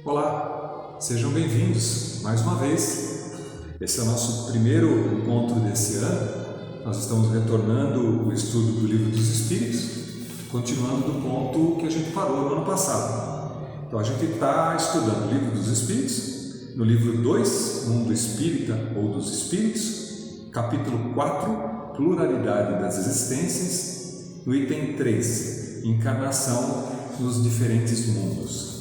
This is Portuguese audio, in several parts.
Olá, sejam bem-vindos mais uma vez. Esse é o nosso primeiro encontro desse ano. Nós estamos retornando o estudo do Livro dos Espíritos, continuando do ponto que a gente parou no ano passado. Então a gente está estudando o Livro dos Espíritos, no livro 2, Mundo Espírita ou dos Espíritos, capítulo 4, Pluralidade das Existências, no item 3, Encarnação nos diferentes mundos.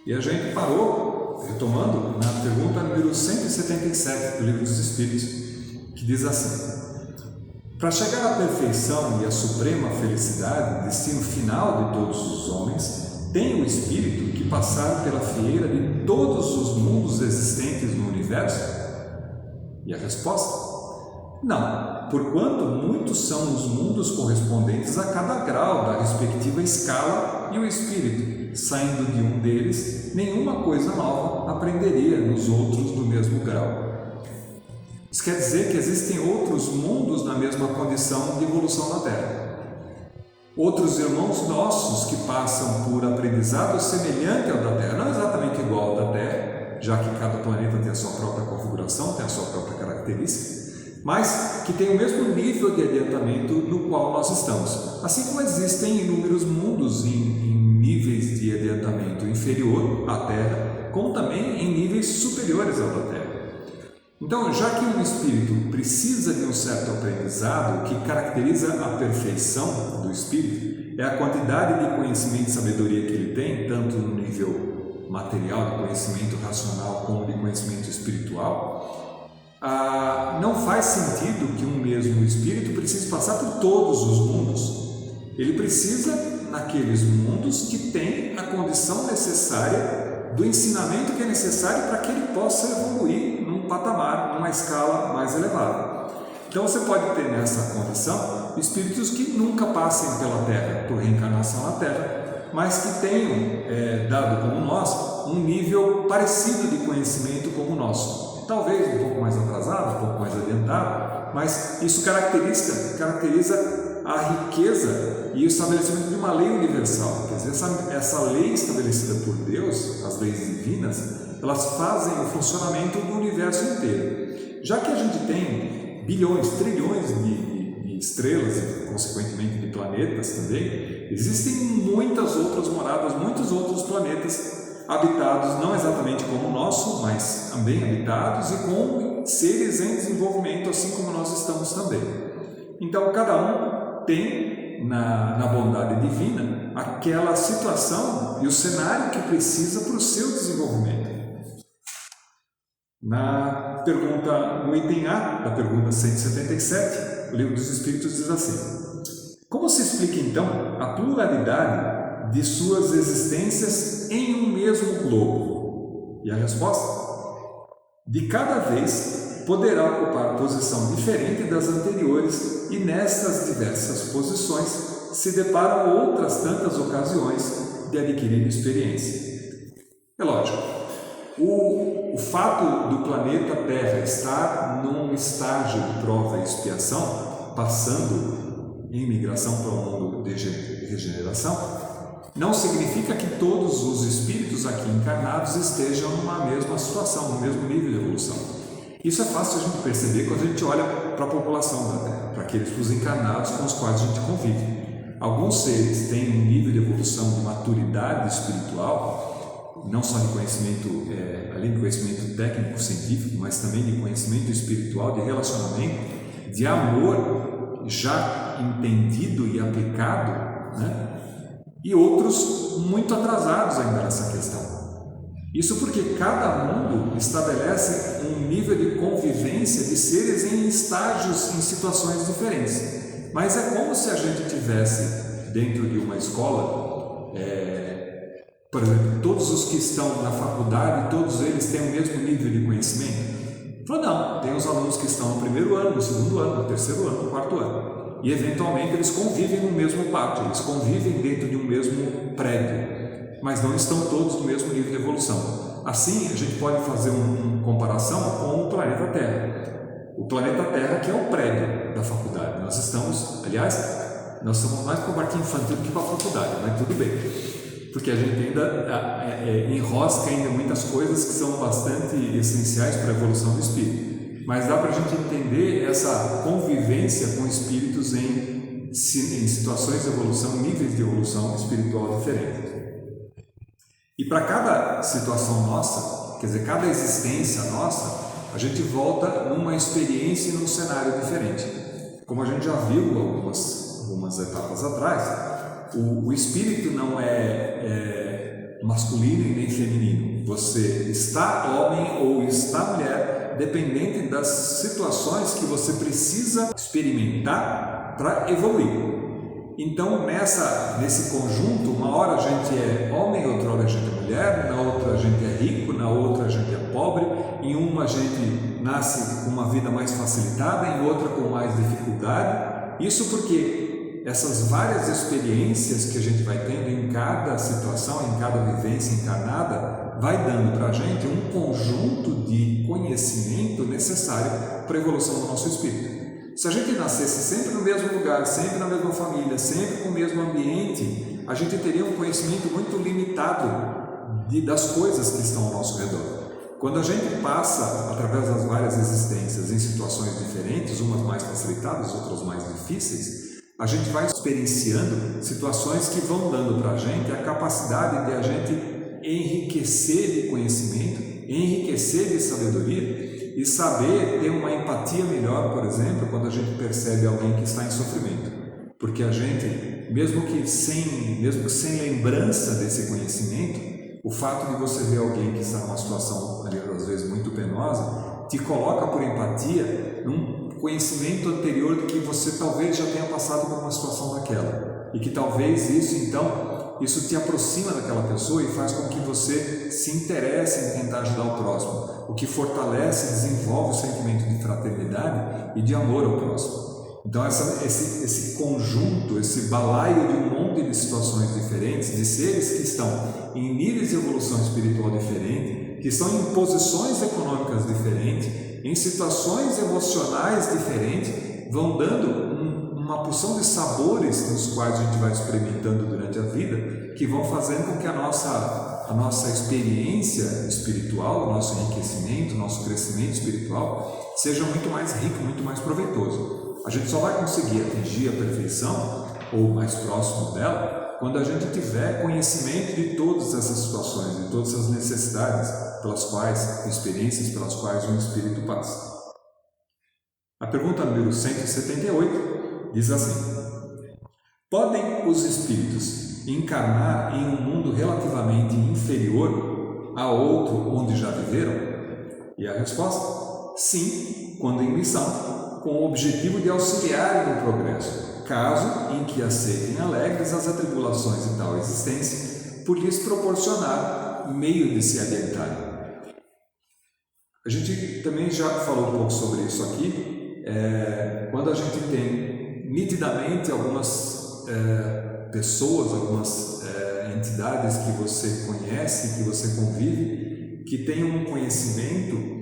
E a gente parou, retomando, na pergunta número 177 do Livro dos Espíritos, que diz assim: para chegar à perfeição e à suprema felicidade, destino final de todos os homens, tem o espírito que passar pela fieira de todos os mundos existentes no universo? E a resposta? Não, porquanto muitos são os mundos correspondentes a cada grau da respectiva escala, e o espírito, saindo de um deles, nenhuma coisa nova aprenderia nos outros do mesmo grau. Isso quer dizer que existem outros mundos na mesma condição de evolução na Terra. Outros irmãos nossos que passam por aprendizado semelhante ao da Terra, não exatamente igual ao da Terra, já que cada planeta tem a sua própria configuração, tem a sua própria característica, mas que tem o mesmo nível de adiantamento no qual nós estamos. Assim como existem inúmeros mundos em níveis de adiantamento inferior à Terra, como também em níveis superiores ao da Terra. Então, já que um espírito precisa de um certo aprendizado, o que caracteriza a perfeição do espírito é a quantidade de conhecimento e sabedoria que ele tem, tanto no nível material, de conhecimento racional, como de conhecimento espiritual. Não faz sentido que um mesmo espírito precise passar por todos os mundos. Ele precisa, naqueles mundos que tem a condição necessária do ensinamento que é necessário para que ele possa evoluir num patamar, numa escala mais elevada. Então você pode ter nessa condição espíritos que nunca passem pela Terra, por reencarnação na Terra, mas que tenham dado como nós um nível parecido de conhecimento como o nosso. Talvez um pouco mais atrasado, um pouco mais adiantado, mas isso caracteriza a riqueza e o estabelecimento de uma lei universal. Quer dizer, essa lei estabelecida por Deus, as leis divinas, elas fazem o funcionamento do universo inteiro. Já que a gente tem bilhões, trilhões de estrelas e, consequentemente, de planetas também, existem muitas outras moradas, muitos outros planetas habitados, não exatamente como o nosso, mas também habitados e com seres em desenvolvimento, assim como nós estamos também. Então, cada um tem, na bondade divina, aquela situação e o cenário que precisa para o seu desenvolvimento. Na pergunta, no item A da pergunta 177, o Livro dos Espíritos diz assim: como se explica, então, a pluralidade de suas existências em um mesmo globo? E a resposta? De cada vez poderá ocupar posição diferente das anteriores, e nestas diversas posições se deparam outras tantas ocasiões de adquirir experiência. É lógico, o fato do planeta Terra estar num estágio de prova e expiação, passando em migração para o mundo de regeneração, não significa que todos os espíritos aqui encarnados estejam numa mesma situação, no mesmo nível de evolução. Isso é fácil a gente perceber quando a gente olha para a população da Terra, para aqueles os encarnados com os quais a gente convive. Alguns seres têm um nível de evolução, de maturidade espiritual, não só de conhecimento, além de conhecimento técnico, científico, mas também de conhecimento espiritual, de relacionamento, de amor já entendido e aplicado, né? E outros muito atrasados ainda nessa questão. Isso porque cada mundo estabelece um nível de convivência de seres em estágios, em situações diferentes. Mas é como se a gente tivesse dentro de uma escola, por exemplo, todos os que estão na faculdade, todos eles têm o mesmo nível de conhecimento? Não, tem os alunos que estão no primeiro ano, no segundo ano, no terceiro ano, no quarto ano. E eventualmente eles convivem no mesmo pátio, eles convivem dentro de um mesmo prédio, mas não estão todos no mesmo nível de evolução. Assim, a gente pode fazer uma comparação com o planeta Terra. O planeta Terra, que é o prédio da faculdade. Nós estamos, aliás, nós estamos mais para o parque infantil do que para a faculdade, mas tudo bem. porque a gente ainda enrosca ainda muitas coisas que são bastante essenciais para a evolução do espírito. Mas dá para a gente entender essa convivência com espíritos em situações de evolução, níveis de evolução espiritual diferentes. E para cada situação nossa, quer dizer, cada existência nossa, a gente volta numa experiência e num cenário diferente. Como a gente já viu algumas etapas atrás, o espírito não é masculino e nem feminino. Você está homem ou está mulher, dependente das situações que você precisa experimentar para evoluir. Então, nesse conjunto, uma hora a gente é homem, outra hora a gente é mulher, na outra a gente é rico, na outra a gente é pobre, em uma a gente nasce com uma vida mais facilitada, em outra com mais dificuldade. Isso porque essas várias experiências que a gente vai tendo em cada situação, em cada vivência encarnada, vai dando para a gente um conjunto de conhecimento necessário para a evolução do nosso espírito. Se a gente nascesse sempre no mesmo lugar, sempre na mesma família, sempre com o mesmo ambiente, a gente teria um conhecimento muito limitado das coisas que estão ao nosso redor. Quando a gente passa, através das várias existências, em situações diferentes, umas mais facilitadas, outras mais difíceis, a gente vai experienciando situações que vão dando para a gente a capacidade de a gente enriquecer de conhecimento, enriquecer de sabedoria, e saber ter uma empatia melhor, por exemplo, quando a gente percebe alguém que está em sofrimento. Porque a gente, mesmo sem lembrança desse conhecimento, o fato de você ver alguém que está numa situação, às vezes, muito penosa, te coloca por empatia num conhecimento anterior de que você talvez já tenha passado por uma situação daquela. E que talvez isso te aproxima daquela pessoa e faz com que você se interesse em tentar ajudar o próximo, o que fortalece e desenvolve o sentimento de fraternidade e de amor ao próximo. Então esse conjunto, esse balaio de um monte de situações diferentes, de seres que estão em níveis de evolução espiritual diferentes, que estão em posições econômicas diferentes, em situações emocionais diferentes, vão dando uma porção de sabores nos quais a gente vai experimentando durante a vida, que vão fazendo com que a nossa experiência espiritual, o nosso enriquecimento, o nosso crescimento espiritual seja muito mais rico, muito mais proveitoso. A gente só vai conseguir atingir a perfeição, ou mais próximo dela, quando a gente tiver conhecimento de todas essas situações, de todas essas necessidades experiências pelas quais o espírito passa. A pergunta número 178 diz assim: podem os espíritos encarnar em um mundo relativamente inferior a outro onde já viveram? E a resposta: sim, quando em missão, com o objetivo de auxiliarem no progresso, caso em que aceitem alegres as atribulações de tal existência, por lhes proporcionar meio de se adiantarem. A gente também já falou um pouco sobre isso aqui. Quando a gente tem nitidamente algumas pessoas, algumas entidades que você conhece, que você convive, que têm um conhecimento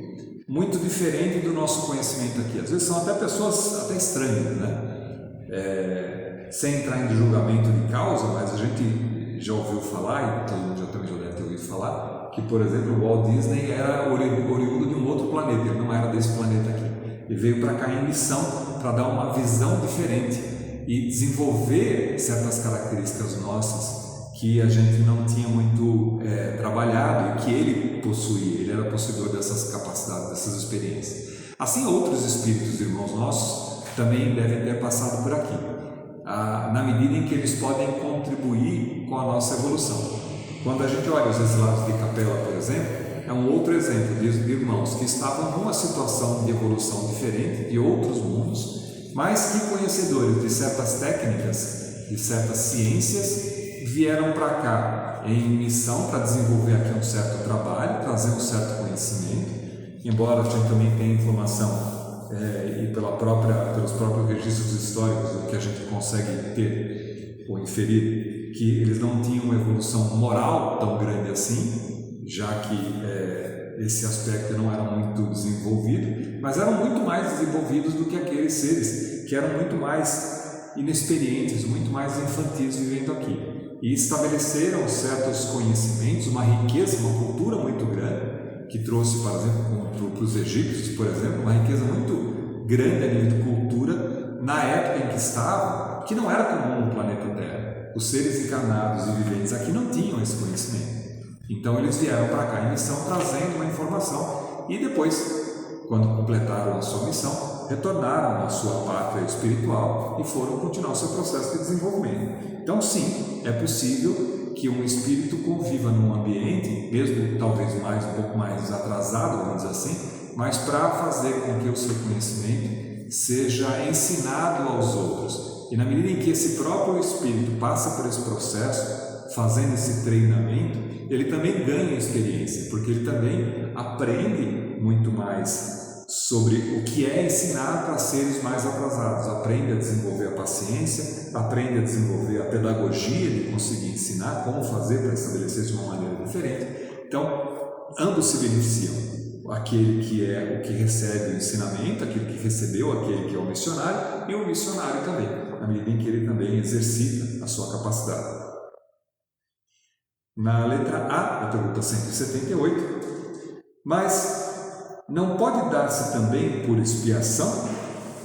muito diferente do nosso conhecimento aqui. Às vezes são até pessoas até estranhas, né? Sem entrar em julgamento de causa, mas a gente já ouviu falar, e todo mundo também já deve ter ouvido falar, que, por exemplo, o Walt Disney era oriundo de um outro planeta, ele não era desse planeta aqui. Ele veio para cá em missão para dar uma visão diferente e desenvolver certas características nossas que a gente não tinha muito trabalhado e que ele possuía. Ele era possuidor dessas capacidades, dessas experiências. Assim, outros espíritos irmãos nossos também devem ter passado por aqui, na medida em que eles podem contribuir com a nossa evolução. Quando a gente olha os exilados de Capela, por exemplo, é um outro exemplo de irmãos que estavam numa situação de evolução diferente, de outros mundos, mas que, conhecedores de certas técnicas, de certas ciências, vieram para cá em missão para desenvolver aqui um certo trabalho, trazer um certo conhecimento, embora a gente também tenha informação e pelos próprios registros históricos do que a gente consegue ter ou inferir, que eles não tinham uma evolução moral tão grande assim, já que esse aspecto não era muito desenvolvido, mas eram muito mais desenvolvidos do que aqueles seres que eram muito mais inexperientes, muito mais infantis vivendo aqui. e estabeleceram certos conhecimentos, uma riqueza, uma cultura muito grande, que trouxe, por exemplo, para os egípcios, por exemplo, uma riqueza muito grande a nível de cultura, na época em que estavam, que não era comum no planeta Terra. Os seres encarnados e viventes aqui não tinham esse conhecimento. Então eles vieram para cá em missão trazendo uma informação e depois, quando completaram a sua missão, retornaram à sua pátria espiritual e foram continuar o seu processo de desenvolvimento. Então sim, é possível que um espírito conviva num ambiente, mesmo talvez um pouco mais atrasado, vamos dizer assim, mas para fazer com que o seu conhecimento seja ensinado aos outros. E na medida em que esse próprio espírito passa por esse processo, fazendo esse treinamento, ele também ganha experiência, porque ele também aprende muito mais sobre o que é ensinar para seres mais atrasados, aprende a desenvolver a paciência, aprende a desenvolver a pedagogia de conseguir ensinar como fazer para estabelecer de uma maneira diferente. Então, ambos se beneficiam, aquele que é o que recebe o ensinamento, aquele que recebeu, aquele que é o missionário, e o missionário também, na medida em que ele também exercita a sua capacidade. Na letra A, da pergunta 178, mas não pode dar-se também por expiação?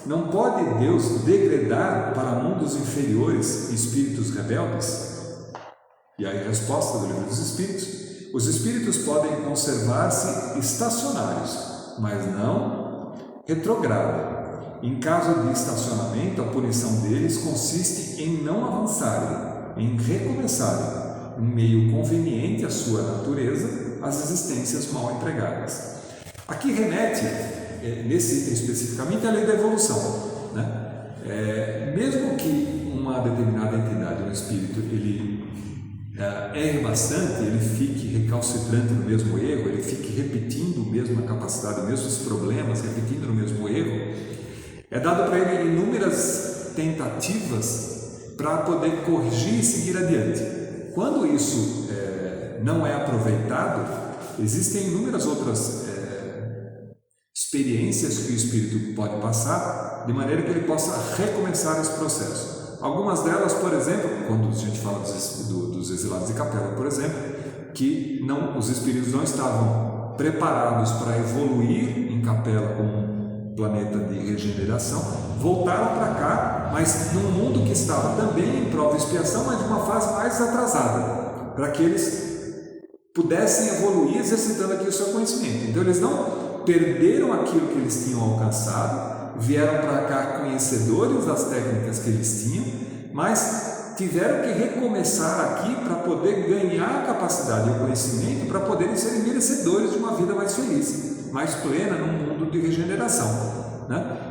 Não pode Deus degradar para mundos inferiores espíritos rebeldes? E aí a resposta do Livro dos Espíritos: os espíritos podem conservar-se estacionários, mas não retrogradam. Em caso de estacionamento, a punição deles consiste em não avançarem, em recomeçarem, um meio conveniente à sua natureza, às existências mal empregadas. Aqui remete, nesse item especificamente, à lei da evolução, né? Mesmo que uma determinada entidade, um espírito, ele erre bastante, ele fique recalcitrante no mesmo erro, ele fique repetindo a mesma capacidade, os mesmos problemas, repetindo o mesmo erro, é dado para ele inúmeras tentativas para poder corrigir e seguir adiante. Quando isso não é aproveitado, existem inúmeras outras experiências que o espírito pode passar, de maneira que ele possa recomeçar esse processo. Algumas delas, por exemplo, quando a gente fala dos exilados de Capela, por exemplo, que os espíritos não estavam preparados para evoluir em Capela como um planeta de regeneração, voltaram para cá, mas num mundo que estava também em prova e expiação, mas de uma fase mais atrasada, para que eles pudessem evoluir exercitando aqui o seu conhecimento. Então eles não perderam aquilo que eles tinham alcançado, vieram para cá conhecedores das técnicas que eles tinham, mas tiveram que recomeçar aqui para poder ganhar a capacidade e o conhecimento para poderem ser merecedores de uma vida mais feliz, mais plena num mundo de regeneração.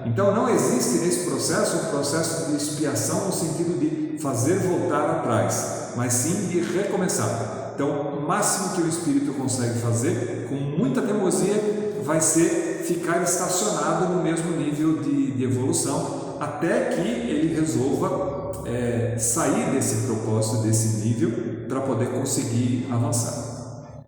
Então não existe nesse processo um processo de expiação no sentido de fazer voltar atrás, mas sim de recomeçar. Então o máximo que o espírito consegue fazer, com muita teimosia, vai ser ficar estacionado no mesmo nível de evolução, até que ele resolva sair desse propósito, desse nível, para poder conseguir avançar.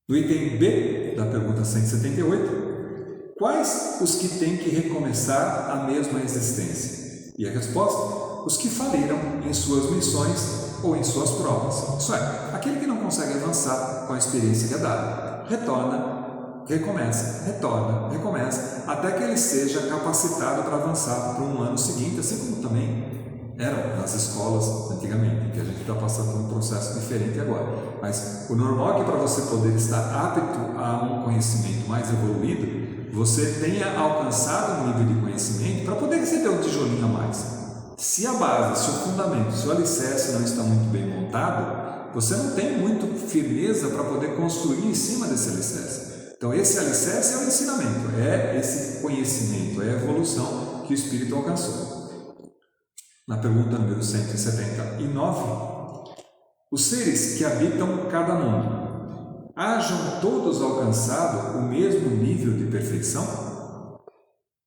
No item B da pergunta 178, quais os que têm que recomeçar a mesma existência? E a resposta: os que faliram em suas missões ou em suas provas. Isso é, aquele que não consegue avançar com a experiência que é dada, retorna, recomeça, retorna, recomeça, até que ele seja capacitado para avançar para um ano seguinte, assim como também eram nas escolas antigamente, que a gente está passando por um processo diferente agora. Mas o normal é que para você poder estar apto a um conhecimento mais evoluído, você tenha alcançado um nível de conhecimento para poder receber um tijolinho a mais. Se a base, se o fundamento, se o alicerce não está muito bem montado, você não tem muito firmeza para poder construir em cima desse alicerce. Então esse alicerce é o ensinamento, é esse conhecimento, é a evolução que o espírito alcançou. Na pergunta número 179, os seres que habitam cada mundo, hajam todos alcançado o mesmo nível de perfeição?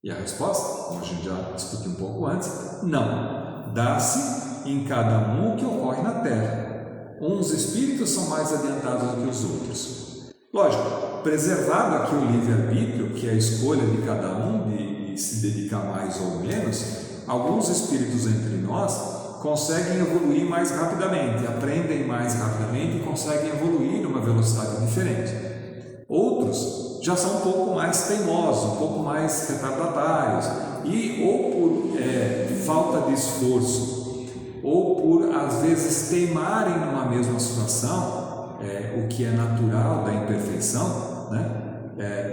E a resposta, como a gente já discutiu um pouco antes, não. Dá-se em cada um o que ocorre na Terra. Uns espíritos são mais adiantados do que os outros. Lógico, preservado aqui o livre-arbítrio, que é a escolha de cada um de se dedicar mais ou menos, alguns espíritos entre nós conseguem evoluir mais rapidamente, aprendem mais rapidamente e conseguem evoluir numa velocidade diferente. Outros já são um pouco mais teimosos, um pouco mais retardatários e ou por falta de esforço ou por às vezes teimarem numa mesma situação, o que é natural da imperfeição, né?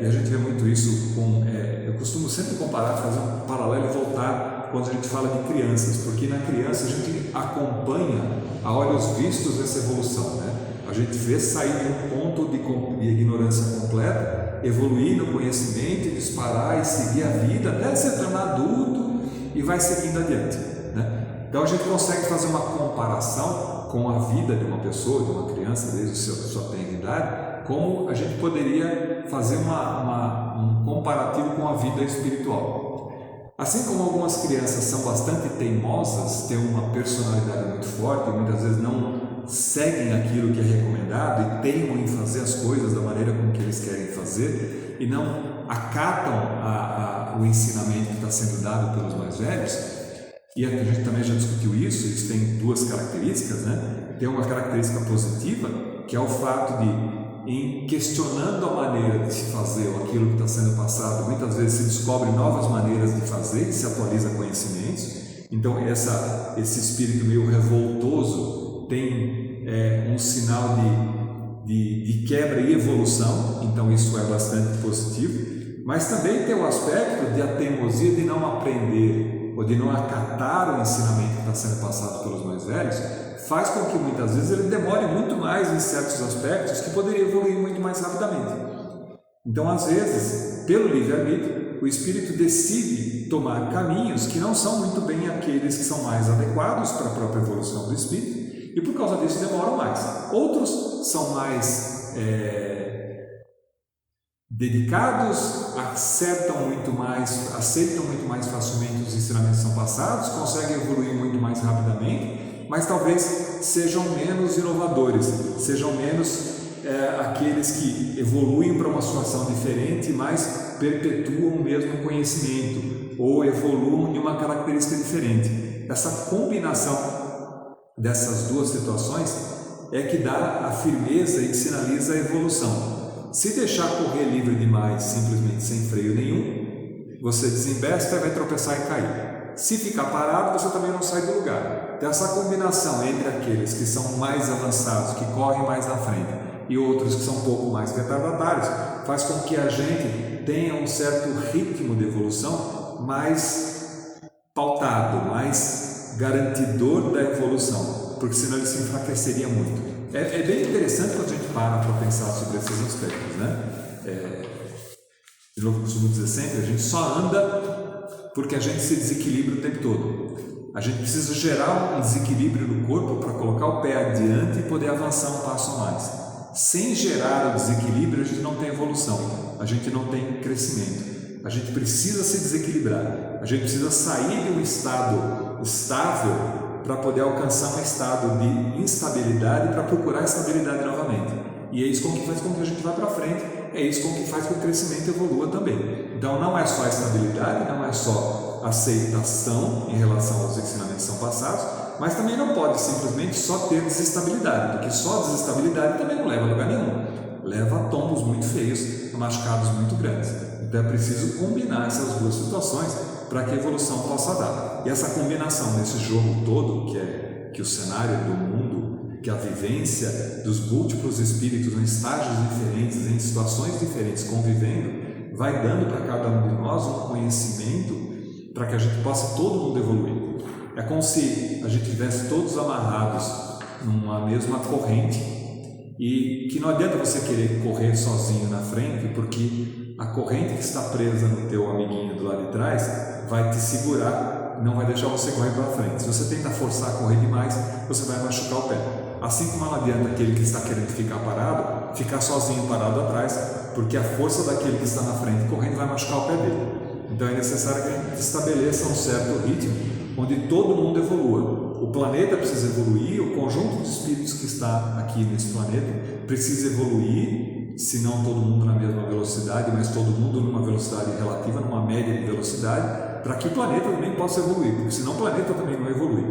E a gente vê muito isso com... eu costumo sempre comparar, fazer um paralelo e voltar quando a gente fala de crianças, porque na criança a gente acompanha a olhos vistos essa evolução, né? A gente vê sair de um ponto de ignorância completa, evoluir no conhecimento, disparar e seguir a vida até se tornar adulto e vai seguindo adiante, né? Então a gente consegue fazer uma comparação com a vida de uma pessoa, de uma criança, desde sua tenridade, como a gente poderia fazer um comparativo com a vida espiritual. Assim como algumas crianças são bastante teimosas, têm uma personalidade muito forte, muitas vezes não seguem aquilo que é recomendado e teimam em fazer as coisas da maneira como que eles querem fazer e não acatam o ensinamento que está sendo dado pelos mais velhos. E a gente também já discutiu isso tem duas características, né? Tem uma característica positiva, que é o fato de, em questionando a maneira de se fazer ou aquilo que está sendo passado, muitas vezes se descobre novas maneiras de fazer e se atualiza conhecimentos. Então esse espírito meio revoltoso tem um sinal de quebra e evolução, então isso é bastante positivo, mas também tem o aspecto de a teimosia de não aprender ou de não acatar o ensinamento que está sendo passado pelos mais velhos, faz com que muitas vezes ele demore muito mais em certos aspectos que poderia evoluir muito mais rapidamente. Então, às vezes, pelo livre-arbítrio, o espírito decide tomar caminhos que não são muito bem aqueles que são mais adequados para a própria evolução do espírito e por causa disso demoram mais. Outros são mais dedicados, aceitam muito mais facilmente os ensinamentos que são passados, conseguem evoluir muito mais rapidamente, mas talvez sejam menos inovadores, sejam menos aqueles que evoluem para uma situação diferente, mas perpetuam o mesmo conhecimento ou evoluem em uma característica diferente. Essa combinação dessas duas situações é que dá a firmeza e que sinaliza a evolução. Se deixar correr livre demais, simplesmente sem freio nenhum, você desembesta e vai tropeçar e cair. Se ficar parado, você também não sai do lugar. Então, essa combinação entre aqueles que são mais avançados, que correm mais na frente, e outros que são um pouco mais retardatários, faz com que a gente tenha um certo ritmo de evolução mais pautado, mais garantidor da evolução, porque senão ele se enfraqueceria muito. É bem interessante quando a gente para pensar sobre esses aspectos, né? De novo, eu costumo dizer sempre, a gente só anda porque a gente se desequilibra o tempo todo. A gente precisa gerar um desequilíbrio no corpo para colocar o pé adiante e poder avançar um passo a mais. Sem gerar o desequilíbrio, a gente não tem evolução, a gente não tem crescimento. A gente precisa se desequilibrar, a gente precisa sair de um estado estável para poder alcançar um estado de instabilidade para procurar estabilidade novamente. E é isso que faz com que a gente vá para frente, é isso que faz com que o crescimento evolua também. Então não é só a estabilidade, não é só aceitação em relação aos ensinamentos que são passados, mas também não pode simplesmente só ter desestabilidade, porque só desestabilidade também não leva a lugar nenhum. Leva a tombos muito feios, a machucados muito grandes. Então é preciso combinar essas duas situações para que a evolução possa dar. E essa combinação nesse jogo todo, que o cenário do mundo, que a vivência dos múltiplos espíritos em estágios diferentes, em situações diferentes, convivendo, vai dando para cada um de nós um conhecimento para que a gente possa todo mundo evoluir. É como se a gente estivesse todos amarrados numa mesma corrente e que não adianta você querer correr sozinho na frente, porque a corrente que está presa no teu amiguinho do lado de trás vai te segurar, não vai deixar você correr para frente. Se você tenta forçar a correr demais, você vai machucar o pé. Assim como não adianta aquele que está querendo ficar parado, ficar sozinho parado atrás, porque a força daquele que está na frente correndo vai machucar o pé dele. Então é necessário que a gente estabeleça um certo ritmo, onde todo mundo evolua. O planeta precisa evoluir, o conjunto de espíritos que está aqui nesse planeta precisa evoluir, se não todo mundo na mesma velocidade, mas todo mundo numa velocidade relativa, numa média de velocidade, para que o planeta também possa evoluir, porque senão o planeta também não evolui.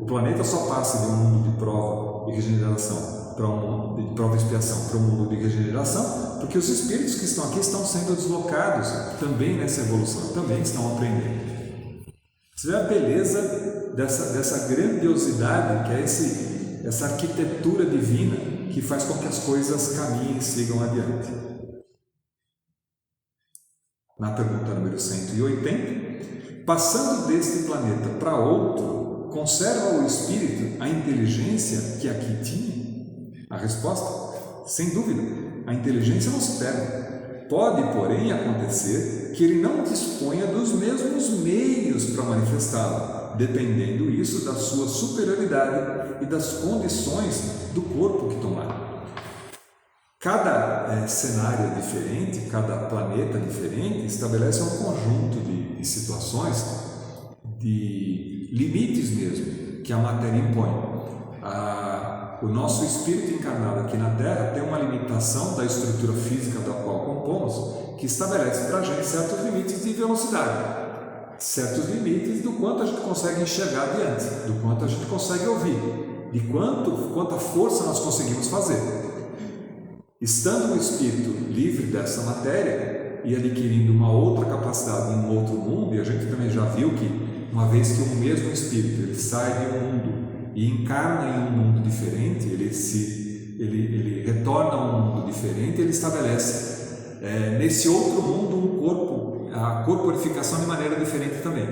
planeta só passa de um mundo de prova e regeneração para um mundo de prova e expiação para um mundo de regeneração, porque os espíritos que estão aqui estão sendo deslocados também nessa evolução, também estão aprendendo. Você vê a beleza dessa grandiosidade que é essa arquitetura divina que faz com que as coisas caminhem e sigam adiante. Na pergunta número 180, passando deste planeta para outro, conserva o espírito a inteligência que aqui tinha? A resposta? Sem dúvida, a inteligência não se perde. Pode, porém, acontecer que ele não disponha dos mesmos meios para manifestá-la, dependendo isso da sua superioridade e das condições do corpo que tomar. Cada cenário é diferente, cada planeta é diferente, estabelece um conjunto de situações, de limites mesmo, que a matéria impõe. O nosso espírito encarnado aqui na Terra tem uma limitação da estrutura física da qual compomos, que estabelece para a gente certos limites de velocidade, certos limites do quanto a gente consegue enxergar adiante, do quanto a gente consegue ouvir, de quanta força nós conseguimos fazer. Estando o espírito livre dessa matéria e adquirindo uma outra capacidade em um outro mundo, e a gente também já viu que uma vez que o mesmo espírito ele sai de um mundo e encarna em um mundo diferente, ele retorna a um mundo diferente, ele estabelece nesse outro mundo a corporificação de maneira diferente também,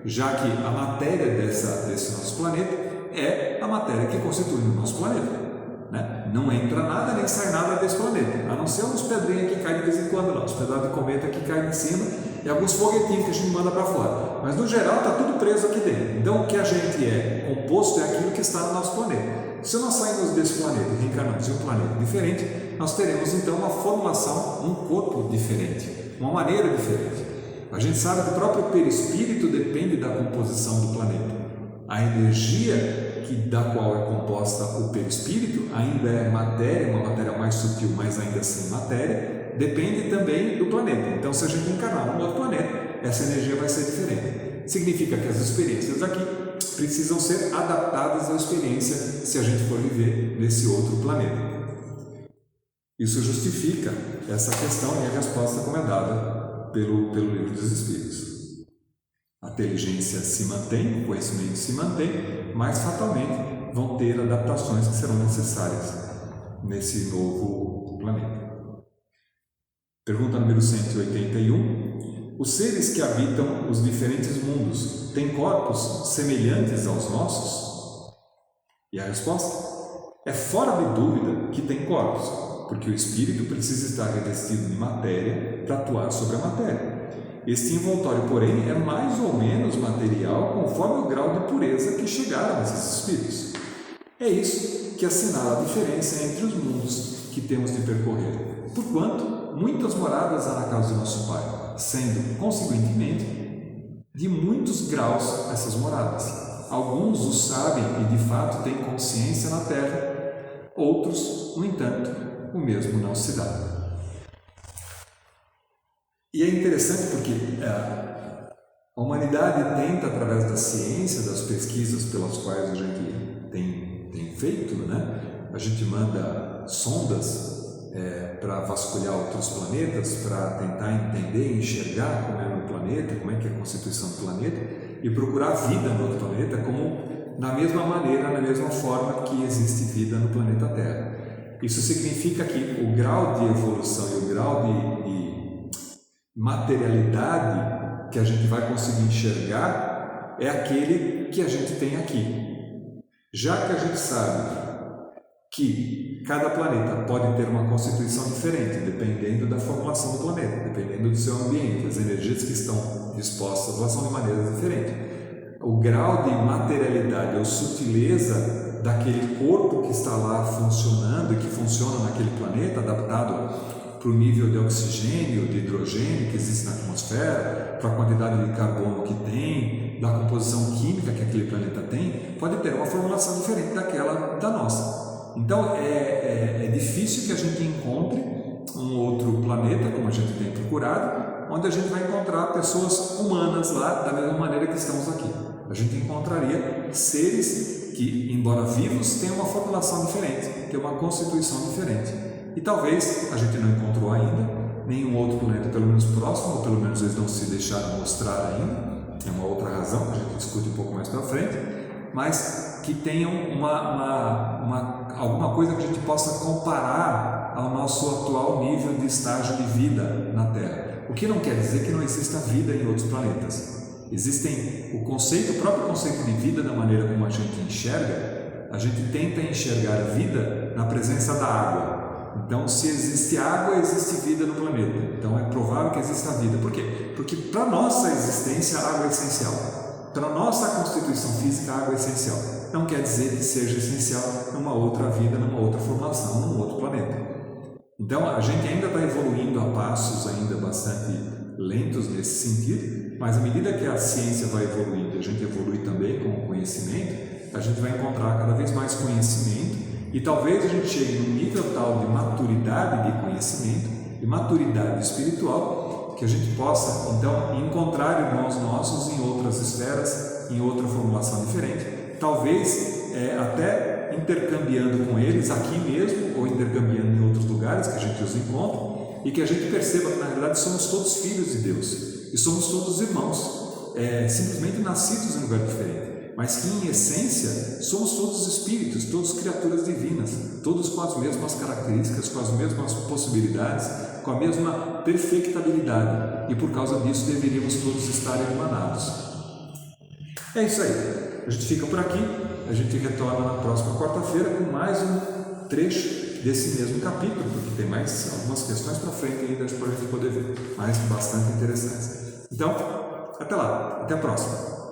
já que a matéria desse nosso planeta é a matéria que constitui o nosso planeta. Né? Não entra nada nem sai nada desse planeta, a não ser uns pedrinhos que caem de vez em quando, uns pedaços de cometa que caem em cima e alguns foguetinhos que a gente manda para fora, mas no geral está tudo preso aqui dentro. Então o que a gente é composto é aquilo que está no nosso planeta. Se nós sairmos desse planeta e reencarnamos em um planeta diferente, nós teremos então uma formulação, um corpo diferente, uma maneira diferente. A gente sabe que o próprio perispírito depende da composição do planeta. A energia da qual é composta o perispírito ainda é matéria, uma matéria mais sutil, mas ainda assim matéria, depende também do planeta. Então, se a gente encarnar num outro planeta, essa energia vai ser diferente. Significa que as experiências aqui precisam ser adaptadas à experiência se a gente for viver nesse outro planeta. Isso justifica essa questão e a resposta como é dada pelo Livro dos Espíritos. A inteligência se mantém, o conhecimento se mantém, mas fatalmente vão ter adaptações que serão necessárias nesse novo planeta. Pergunta número 181. Os seres que habitam os diferentes mundos têm corpos semelhantes aos nossos? E a resposta? É fora de dúvida que tem corpos, porque o espírito precisa estar revestido de matéria para atuar sobre a matéria. Este envoltório, porém, é mais ou menos material conforme o grau de pureza que chegaram esses espíritos. É isso que assinala a diferença entre os mundos que temos de percorrer, porquanto muitas moradas há na casa de nosso Pai, sendo, consequentemente, de muitos graus essas moradas. Alguns o sabem e de fato têm consciência na Terra, outros, no entanto, o mesmo não se dá. E é interessante porque a humanidade tenta, através da ciência, das pesquisas pelas quais a gente tem feito, né? A gente manda sondas para vasculhar outros planetas, para tentar entender, enxergar como é no planeta, como é que é a constituição do planeta, e procurar vida no outro planeta como da mesma maneira, da mesma forma que existe vida no planeta Terra. Isso significa que o grau de evolução e o grau de materialidade que a gente vai conseguir enxergar é aquele que a gente tem aqui. Já que a gente sabe que cada planeta pode ter uma constituição diferente, dependendo da formulação do planeta, dependendo do seu ambiente, as energias que estão dispostas lá são de maneiras diferentes. O grau de materialidade ou sutileza daquele corpo que está lá funcionando e que funciona naquele planeta, adaptado para o nível de oxigênio, de hidrogênio que existe na atmosfera, para a quantidade de carbono que tem, da composição química que aquele planeta tem, pode ter uma formulação diferente daquela da nossa. Então é difícil que a gente encontre um outro planeta, como a gente tem procurado, onde a gente vai encontrar pessoas humanas lá da mesma maneira que estamos aqui. a gente encontraria seres que, embora vivos, têm uma formulação diferente, têm uma constituição diferente. E talvez a gente não encontrou ainda nenhum outro planeta, pelo menos próximo, ou pelo menos eles não se deixaram mostrar ainda. É uma outra razão que a gente discute um pouco mais para frente, mas que tenham alguma coisa que a gente possa comparar ao nosso atual nível de estágio de vida na Terra. O que não quer dizer que não exista vida em outros planetas. Existem o próprio conceito de vida, da maneira como a gente enxerga, a gente tenta enxergar vida na presença da água. Então, se existe água, existe vida no planeta. Então, é provável que exista vida. Por quê? Porque para a nossa existência, a água é essencial. Para a nossa constituição física, a água é essencial. Não quer dizer que seja essencial numa outra vida, numa outra formação, num outro planeta. Então, a gente ainda está evoluindo a passos ainda bastante lentos nesse sentido, mas à medida que a ciência vai evoluindo, a gente evolui também com o conhecimento, a gente vai encontrar cada vez mais conhecimento e talvez a gente chegue num nível tal de maturidade de conhecimento e maturidade espiritual que a gente possa, então, encontrar irmãos nossos em outras esferas, em outra formulação diferente, talvez até intercambiando com eles aqui mesmo ou intercambiando em outros lugares que a gente os encontra e que a gente perceba que na realidade somos todos filhos de Deus e somos todos irmãos, simplesmente nascidos em um lugar diferente. Mas que em essência somos todos espíritos, todos criaturas divinas, todos com as mesmas características, com as mesmas possibilidades, com a mesma perfectabilidade, e por causa disso deveríamos todos estar irmanados. É isso aí, a gente fica por aqui, a gente retorna na próxima quarta-feira com mais um trecho desse mesmo capítulo, porque tem mais algumas questões para frente ainda para a gente poder ver, mas bastante interessantes. Então, até lá, até a próxima.